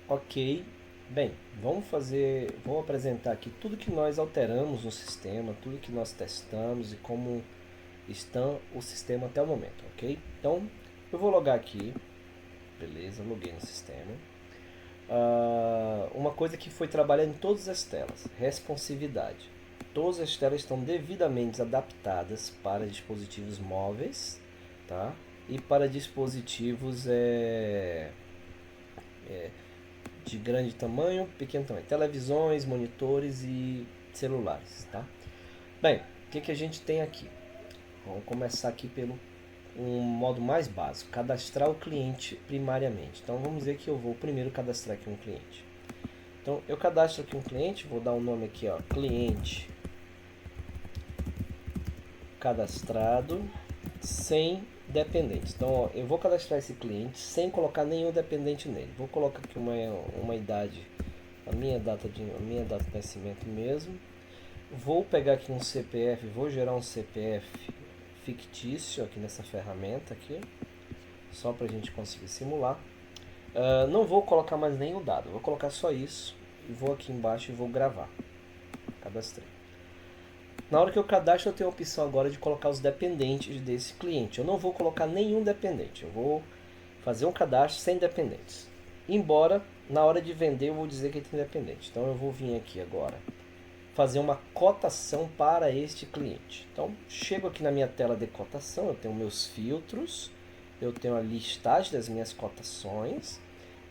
Ok. Bem, vou apresentar aqui tudo que nós alteramos no sistema, tudo que nós testamos e como está o sistema até o momento, ok? Então, eu vou logar aqui, beleza, loguei no sistema. Uma coisa que foi trabalhada em todas as telas, responsividade. Todas as telas estão devidamente adaptadas para dispositivos móveis, tá? E para dispositivos de grande tamanho, pequeno tamanho, televisões, monitores e celulares, tá? Bem, o que a gente tem aqui? Vamos começar aqui pelo um modo mais básico, cadastrar o cliente primariamente. Então vamos dizer que eu vou primeiro cadastrar aqui um cliente. Então eu cadastro aqui um cliente, vou dar um nome aqui, ó, cliente cadastrado sem dependentes. Então ó, eu vou cadastrar esse cliente sem colocar nenhum dependente nele. Vou colocar aqui uma idade, a minha data de nascimento mesmo. Vou pegar aqui um CPF, vou gerar um CPF fictício aqui nessa ferramenta aqui, só para a gente conseguir simular. Não vou colocar mais nenhum dado, vou colocar só isso e vou aqui embaixo e vou gravar. Cadastrei. Na hora que eu cadastro, eu tenho a opção agora de colocar os dependentes desse cliente. Eu não vou colocar nenhum dependente, eu vou fazer um cadastro sem dependentes. Embora na hora de vender eu vou dizer que tem dependente. Então eu vou vir aqui agora fazer uma cotação para este cliente. Então, chego aqui na minha tela de cotação, eu tenho meus filtros, eu tenho a listagem das minhas cotações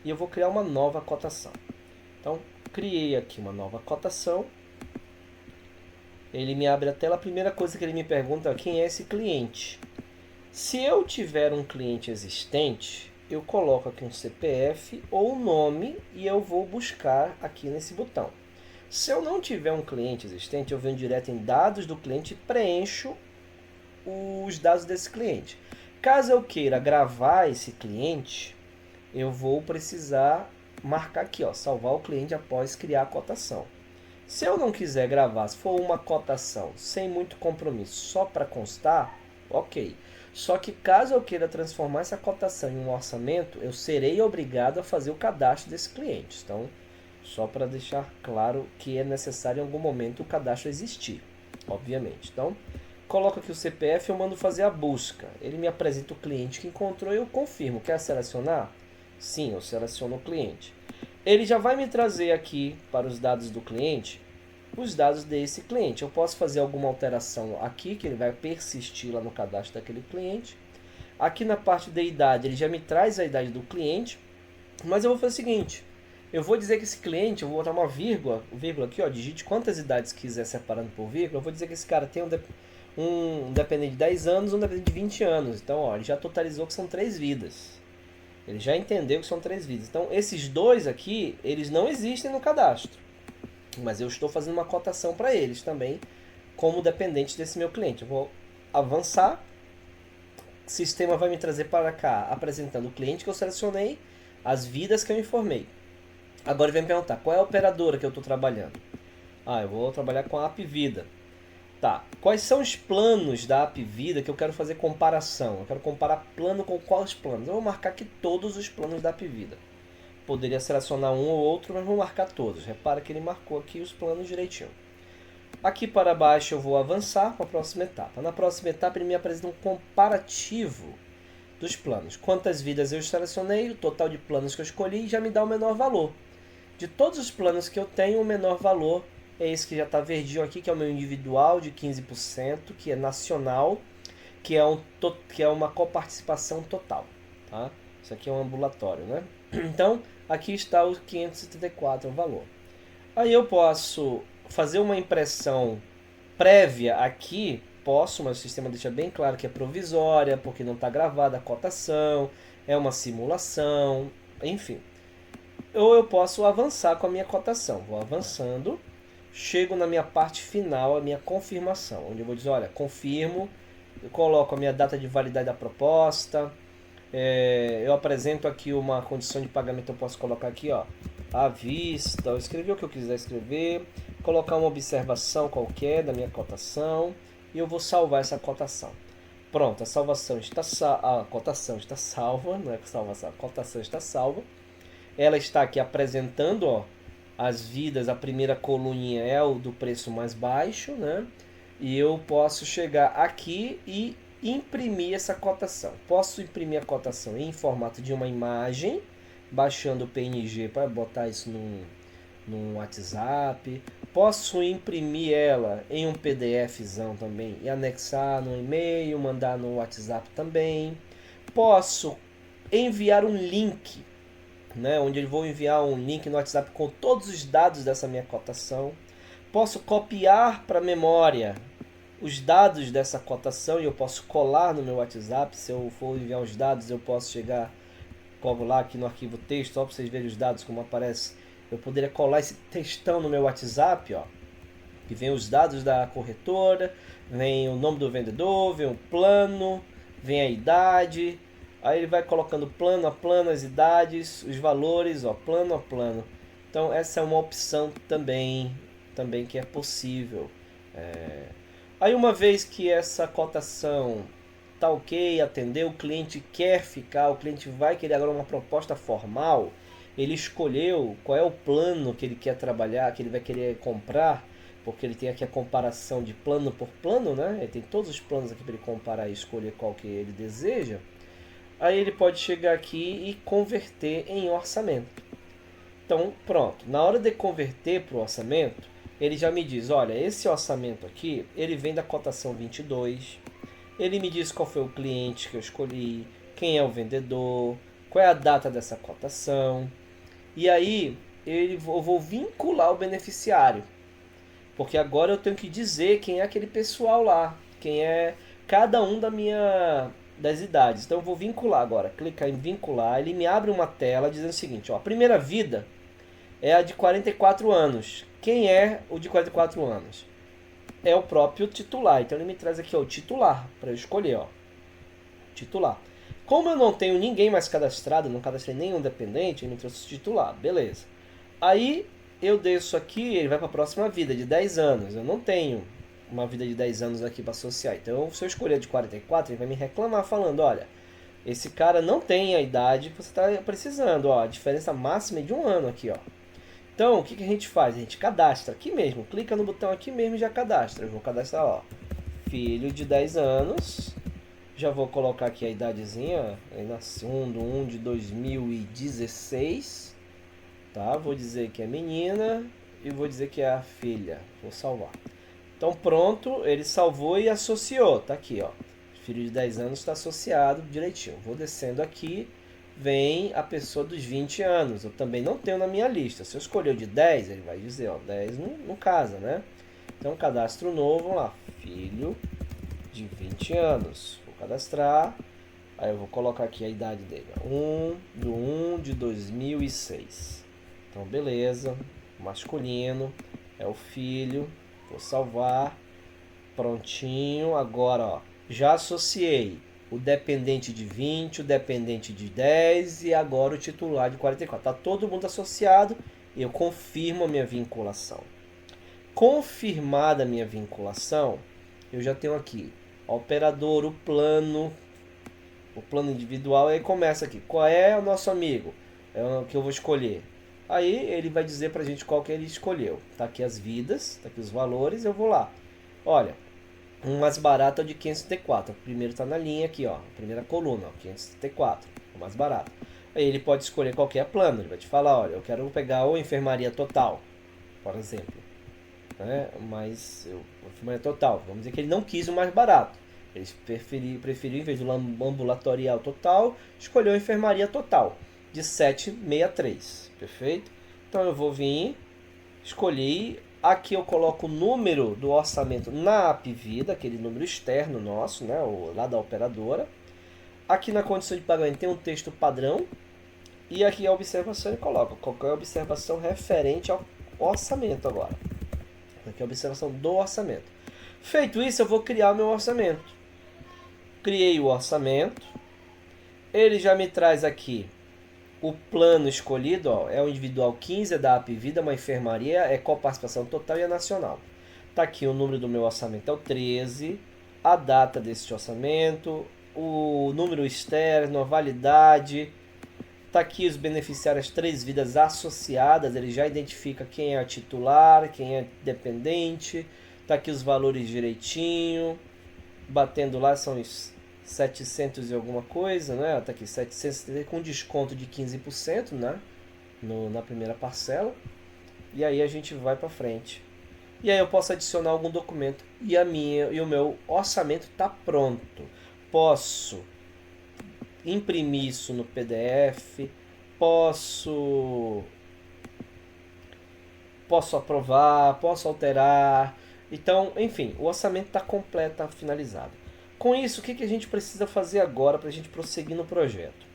e eu vou criar uma nova cotação. Então, criei aqui uma nova cotação. Ele me abre a tela, a primeira coisa que ele me pergunta é quem é esse cliente. Se eu tiver um cliente existente, eu coloco aqui um CPF ou um nome e eu vou buscar aqui nesse botão. Se eu não tiver um cliente existente, eu venho direto em dados do cliente e preencho os dados desse cliente. Caso eu queira gravar esse cliente, eu vou precisar marcar aqui, ó, salvar o cliente após criar a cotação. Se eu não quiser gravar, se for uma cotação sem muito compromisso, só para constar, ok. Só que caso eu queira transformar essa cotação em um orçamento, eu serei obrigado a fazer o cadastro desse cliente. Então, só para deixar claro que é necessário em algum momento o cadastro existir, obviamente. Então, coloco aqui o CPF e eu mando fazer a busca. Ele me apresenta o cliente que encontrou e eu confirmo. Quer selecionar? Sim, eu seleciono o cliente. Ele já vai me trazer aqui para os dados do cliente, os dados desse cliente. Eu posso fazer alguma alteração aqui, que ele vai persistir lá no cadastro daquele cliente. Aqui na parte da idade, ele já me traz a idade do cliente, mas eu vou fazer o seguinte. Eu vou dizer que esse cliente, eu vou botar uma vírgula aqui, ó, digite quantas idades quiser separando por vírgula. Eu vou dizer que esse cara tem um dependente de 10 anos, um dependente de 20 anos. Então, ó, ele já totalizou que são 3 vidas. Ele já entendeu que são 3 vidas. Então, esses dois aqui, eles não existem no cadastro. Mas eu estou fazendo uma cotação para eles também, como dependente desse meu cliente. Eu vou avançar. O sistema vai me trazer para cá, apresentando o cliente que eu selecionei, as vidas que eu informei. Agora ele vai me perguntar, qual é a operadora que eu estou trabalhando? Eu vou trabalhar com a App Vida. Tá, quais são os planos da App Vida que eu quero fazer comparação? Eu quero comparar plano com quais planos? Eu vou marcar aqui todos os planos da App Vida. Poderia selecionar um ou outro, mas vou marcar todos. Repara que ele marcou aqui os planos direitinho. Aqui para baixo eu vou avançar para a próxima etapa. Na próxima etapa ele me apresenta um comparativo dos planos. Quantas vidas eu selecionei, o total de planos que eu escolhi e já me dá o menor valor. De todos os planos que eu tenho, o menor valor é esse que já está verdinho aqui, que é o meu individual de 15%, que é nacional, que é uma coparticipação total. Tá? Isso aqui é um ambulatório, né? Então, aqui está o 574, o valor. Aí eu posso fazer uma impressão prévia aqui, posso, mas o sistema deixa bem claro que é provisória, porque não está gravada a cotação, é uma simulação, enfim. Ou eu posso avançar com a minha cotação. Vou avançando, chego na minha parte final, a minha confirmação, onde eu vou dizer, olha, confirmo, eu coloco a minha data de validade da proposta, eu apresento aqui uma condição de pagamento, eu posso colocar aqui, ó, à vista, eu escrevi o que eu quiser escrever, colocar uma observação qualquer da minha cotação e eu vou salvar essa cotação. Pronto, a cotação está salva, não é salvação, a cotação está salva. ela está aqui apresentando, ó, as vidas. A primeira coluninha é o do preço mais baixo, né? E eu posso chegar aqui e imprimir essa cotação. Posso imprimir a cotação em formato de uma imagem, baixando o PNG para botar isso num WhatsApp. Posso imprimir ela em um PDFzão também e anexar no e-mail, mandar no WhatsApp também. Posso enviar um link, né, onde eu vou enviar um link no WhatsApp com todos os dados dessa minha cotação. Posso copiar para a memória os dados dessa cotação e eu posso colar no meu WhatsApp. Se eu for enviar os dados, eu posso chegar, colo lá aqui no arquivo texto, só para vocês verem os dados como aparece. Eu poderia colar esse textão no meu WhatsApp, ó, que vem os dados da corretora, vem o nome do vendedor, vem o plano, vem a idade. Aí ele vai colocando plano a plano, as idades, os valores, ó, plano a plano. Então essa é uma opção também que é possível. Aí uma vez que essa cotação tá ok, atendeu, o cliente quer ficar, o cliente vai querer agora uma proposta formal, ele escolheu qual é o plano que ele quer trabalhar, que ele vai querer comprar, porque ele tem aqui a comparação de plano por plano, né? Ele tem todos os planos aqui para ele comparar e escolher qual que ele deseja. Aí ele pode chegar aqui e converter em orçamento. Então pronto, na hora de converter para o orçamento, ele já me diz, olha, esse orçamento aqui, ele vem da cotação 22, ele me diz qual foi o cliente que eu escolhi, quem é o vendedor, qual é a data dessa cotação, e aí eu vou vincular o beneficiário, porque agora eu tenho que dizer quem é aquele pessoal lá, quem é cada um das idades. Então eu vou vincular agora, clicar em vincular, ele me abre uma tela dizendo o seguinte, ó, a primeira vida é a de 44 anos. Quem é o de 44 anos? É o próprio titular. Então ele me traz aqui, ó, o titular, para eu escolher, ó. Titular. Como eu não tenho ninguém mais cadastrado, não cadastrei nenhum dependente, ele me trouxe o titular. Beleza. Aí eu desço aqui, ele vai para a próxima vida, de 10 anos. Eu não tenho uma vida de 10 anos aqui para associar. Então se eu escolher de 44, ele vai me reclamar falando, olha, esse cara não tem a idade que você está precisando. Ó, a diferença máxima é de 1 ano aqui, ó. Então, o que a gente faz? A gente cadastra aqui mesmo. Clica no botão aqui mesmo e já cadastra. Eu vou cadastrar, ó, filho de 10 anos. Já vou colocar aqui a idadezinha. Ele nasceu 1 de 2016. Tá? Vou dizer que é menina e vou dizer que é a filha. Vou salvar. Então, pronto. Ele salvou e associou. Tá aqui, ó. Filho de 10 anos está associado direitinho. Vou descendo aqui. Vem a pessoa dos 20 anos. Eu também não tenho na minha lista. Se eu escolher o de 10, ele vai dizer, ó, 10 não casa, né? Então, cadastro novo, vamos lá. Filho de 20 anos. Vou cadastrar. Aí eu vou colocar aqui a idade dele. 1 de 2006. Então, beleza. Masculino. É o filho. Vou salvar. Prontinho. Agora, ó. Já associei o dependente de 20, o dependente de 10 e agora o titular de 44. Está todo mundo associado, eu confirmo a minha vinculação. Confirmada a minha vinculação, eu já tenho aqui o operador, o plano individual, aí começa aqui, qual é o nosso amigo? É o que eu vou escolher. Aí ele vai dizer pra gente qual que ele escolheu. Tá aqui as vidas, tá aqui os valores, eu vou lá. Olha, um mais barato é o de 574. O primeiro está na linha aqui, ó. A primeira coluna, ó, 574. O mais barato. Aí ele pode escolher qualquer plano. Ele vai te falar, olha, eu quero pegar ou enfermaria total, por exemplo. Né? Mas, enfermaria total. Vamos dizer que ele não quis o mais barato. Ele preferiu, em vez do ambulatorial total, escolheu a enfermaria total, de 763. Perfeito? Então eu vou vir, escolhi. Aqui eu coloco o número do orçamento na AppVida, aquele número externo nosso, né, lá da operadora. Aqui na condição de pagamento tem um texto padrão. E aqui a observação ele coloca qualquer observação referente ao orçamento agora. Aqui é a observação do orçamento. Feito isso, eu vou criar o meu orçamento. Criei o orçamento. Ele já me traz aqui o plano escolhido, ó, é o individual 15, é da AppVida, uma enfermaria, é coparticipação total e é nacional. Tá aqui o número do meu orçamento, é o 13, a data desse orçamento, o número externo, a validade, Tá aqui os beneficiários, as 3 vidas associadas, ele já identifica quem é titular, quem é dependente. Tá aqui os valores direitinho, batendo lá são os 700 e alguma coisa, né? Tá aqui 700 com desconto de 15%, né? Na primeira parcela. E aí a gente vai para frente. E aí eu posso adicionar algum documento e o meu orçamento está pronto. Posso imprimir isso no PDF, posso aprovar, posso alterar. Então, enfim, o orçamento está completo, está finalizado. Com isso, o que a gente precisa fazer agora para a gente prosseguir no projeto?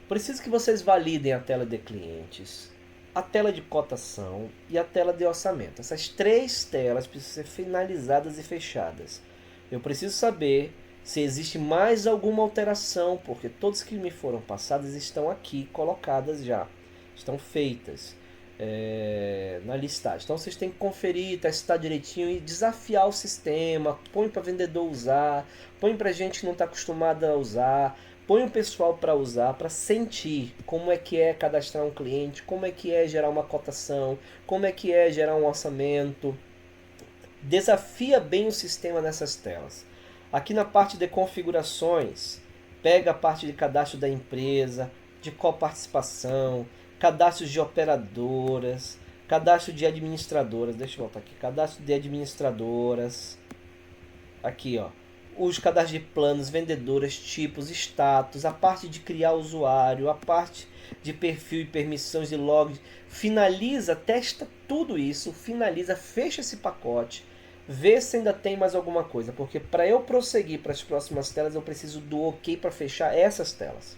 Preciso que vocês validem a tela de clientes, a tela de cotação e a tela de orçamento. Essas 3 telas precisam ser finalizadas e fechadas. Eu preciso saber se existe mais alguma alteração, porque todas que me foram passadas estão aqui colocadas já, estão feitas na listagem. Então vocês têm que conferir, testar direitinho e desafiar o sistema. Põe para vendedor usar, põe para gente que não está acostumada a usar, põe o pessoal para usar, para sentir como é que é cadastrar um cliente, como é que é gerar uma cotação, como é que é gerar um orçamento. Desafia bem o sistema nessas telas. Aqui na parte de configurações, pega a parte de cadastro da empresa, de coparticipação, cadastros de operadoras, cadastro de administradoras, deixa eu voltar aqui, cadastro de administradoras, aqui ó, os cadastros de planos, vendedoras, tipos, status, a parte de criar usuário, a parte de perfil e permissões de log, finaliza, testa tudo isso, finaliza, fecha esse pacote, vê se ainda tem mais alguma coisa, porque para eu prosseguir para as próximas telas eu preciso do ok para fechar essas telas.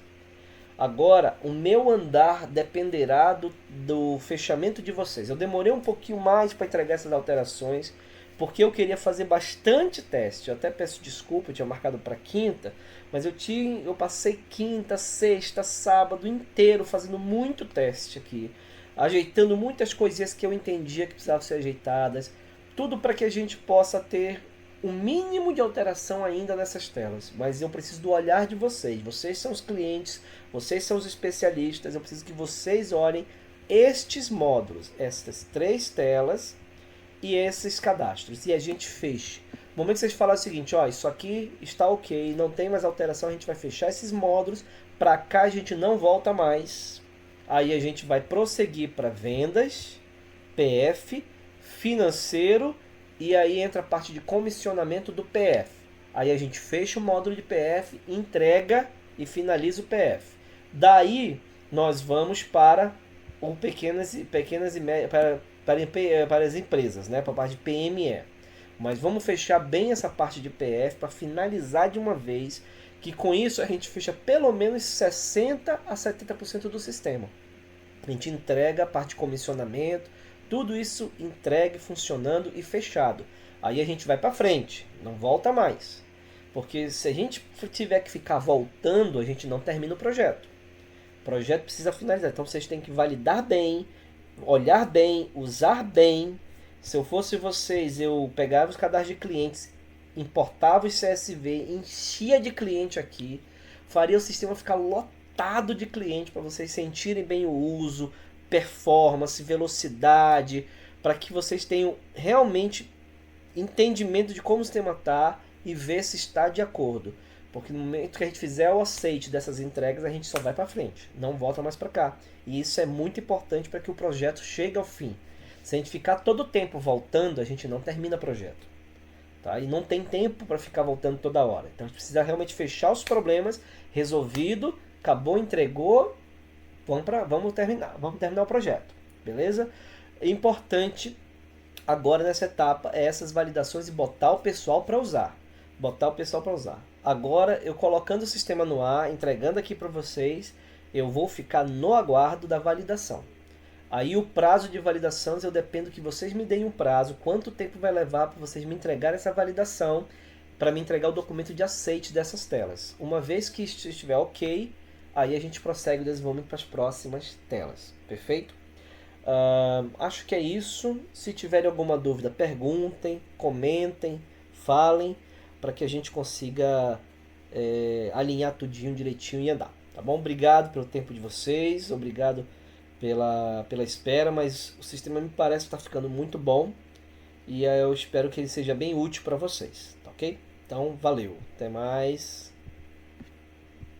Agora, o meu andar dependerá do fechamento de vocês. Eu demorei um pouquinho mais para entregar essas alterações, porque eu queria fazer bastante teste. Eu até peço desculpa, eu tinha marcado para quinta, mas eu passei quinta, sexta, sábado inteiro fazendo muito teste aqui, ajeitando muitas coisinhas que eu entendia que precisavam ser ajeitadas, tudo para que a gente possa ter o mínimo de alteração ainda nessas telas, mas eu preciso do olhar de vocês. Vocês são os clientes, vocês são os especialistas, eu preciso que vocês olhem estes módulos, estas 3 telas e esses cadastros, e a gente feche. No momento que vocês falarem o seguinte, ó, isso aqui está ok, não tem mais alteração, a gente vai fechar esses módulos, para cá a gente não volta mais. Aí a gente vai prosseguir para vendas, PF, financeiro, e aí entra a parte de comissionamento do PF. Aí a gente fecha o módulo de PF, entrega e finaliza o PF. Daí nós vamos para o pequenas e médias, para as empresas, né? Para a parte de PME. Mas vamos fechar bem essa parte de PF para finalizar de uma vez, que com isso a gente fecha pelo menos 60 a 70% do sistema. A gente entrega a parte de comissionamento, tudo isso entregue, funcionando e fechado. Aí a gente vai para frente, não volta mais. Porque se a gente tiver que ficar voltando, a gente não termina o projeto. O projeto precisa finalizar. Então vocês têm que validar bem, olhar bem, usar bem. Se eu fosse vocês, eu pegava os cadastros de clientes, importava os CSV, enchia de cliente aqui, faria o sistema ficar lotado de cliente para vocês sentirem bem o uso, performance, velocidade, para que vocês tenham realmente entendimento de como o sistema está e ver se está de acordo. Porque no momento que a gente fizer o aceite dessas entregas, a gente só vai para frente, não volta mais para cá. E isso é muito importante para que o projeto chegue ao fim. Se a gente ficar todo o tempo voltando, a gente não termina o projeto. Tá? E não tem tempo para ficar voltando toda hora. Então a gente precisa realmente fechar os problemas, resolvido, acabou, entregou, vamos terminar o projeto, beleza? Importante agora nessa etapa é essas validações e botar o pessoal para usar. Agora eu colocando o sistema no ar, entregando aqui para vocês, eu vou ficar no aguardo da validação. Aí o prazo de validação, eu dependo que vocês me deem um prazo, quanto tempo vai levar para vocês me entregar essa validação, para me entregar o documento de aceite dessas telas. Uma vez que estiver ok, aí a gente prossegue o desenvolvimento para as próximas telas, perfeito? Acho que é isso. Se tiverem alguma dúvida, perguntem, comentem, falem, para que a gente consiga alinhar tudinho direitinho e andar. Tá bom? Obrigado pelo tempo de vocês, obrigado pela espera, mas o sistema me parece estar ficando muito bom e eu espero que ele seja bem útil para vocês, tá ok? Então, valeu, até mais.